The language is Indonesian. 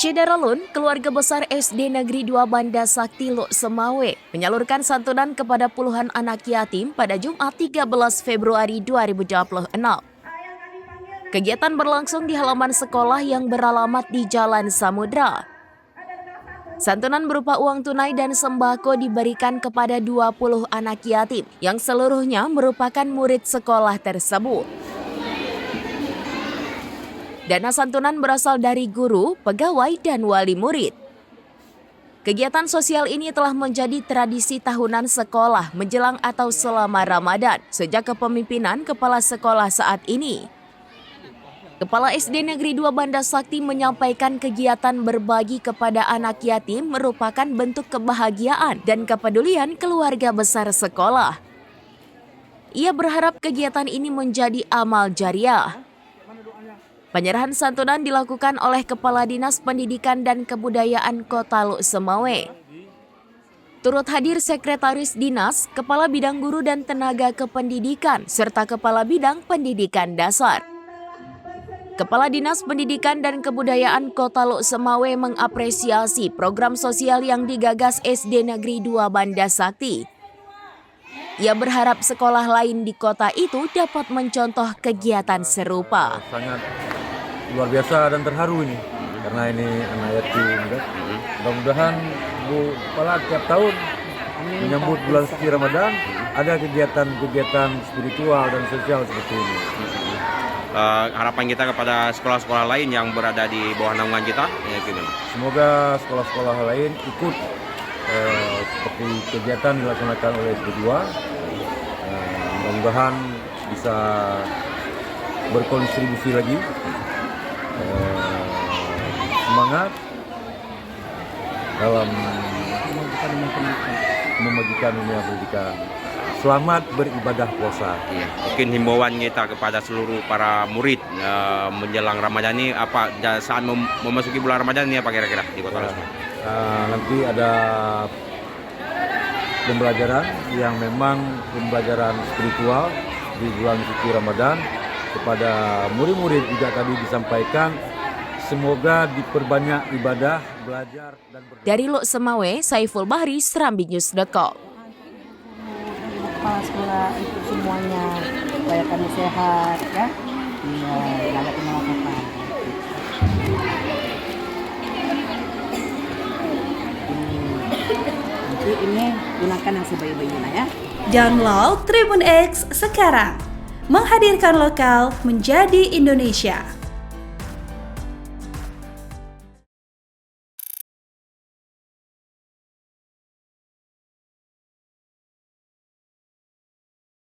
Syedaralun, keluarga besar SD Negeri 2 Banda Sakti Lok Semawe menyalurkan santunan kepada puluhan anak yatim pada Jumat 13 Februari 2026. Kegiatan berlangsung di halaman sekolah yang beralamat di Jalan Samudra. Santunan berupa uang tunai dan sembako diberikan kepada 20 anak yatim yang seluruhnya merupakan murid sekolah tersebut. Dana santunan berasal dari guru, pegawai, dan wali murid. Kegiatan sosial ini telah menjadi tradisi tahunan sekolah menjelang atau selama Ramadan sejak kepemimpinan kepala sekolah saat ini. Kepala SD Negeri 2 Banda Sakti menyampaikan kegiatan berbagi kepada anak yatim merupakan bentuk kebahagiaan dan kepedulian keluarga besar sekolah. Ia berharap kegiatan ini menjadi amal jariah. Penyerahan santunan dilakukan oleh Kepala Dinas Pendidikan dan Kebudayaan Kota Lok Semawe. Turut hadir Sekretaris Dinas, Kepala Bidang Guru dan Tenaga Kependidikan, serta Kepala Bidang Pendidikan Dasar. Kepala Dinas Pendidikan dan Kebudayaan Kota Lok Semawe mengapresiasi program sosial yang digagas SD Negeri 2 Banda Sakti. Ia berharap sekolah lain di kota itu dapat mencontoh kegiatan serupa. Sangat luar biasa dan terharu ini, karena ini anak yatim. Mudah-mudahan Bu Kepala tiap tahun menyambut bulan suci Ramadan ada kegiatan-kegiatan spiritual dan sosial seperti ini. Harapan kita kepada sekolah-sekolah lain yang berada di bawah naungan kita, ya gimana? Semoga sekolah-sekolah lain ikut seperti kegiatan dilaksanakan oleh SD2. Mudah-mudahan bisa berkontribusi lagi. Semangat dalam memajukan dunia pendidikan. Selamat beribadah puasa. Iya. Mungkin himbauan kita kepada seluruh para murid menjelang Ramadan ini apa saat memasuki bulan Ramadan ini apa kira-kira di Kota Lok? Nanti ada pembelajaran yang memang pembelajaran spiritual di bulan suci Ramadan. Kepada murid-murid juga tadi disampaikan semoga diperbanyak ibadah, belajar dan berdoa. Dari Lok Semawe, Saiful Bahri, serambinews.com. Kepala sekolah untuk semuanya supaya kami sehat, ya. Iya, nggak ada apa-apa. Nanti ini gunakan yang sebaik-baiknya ya. Download Tribun X sekarang. Menghadirkan lokal menjadi Indonesia.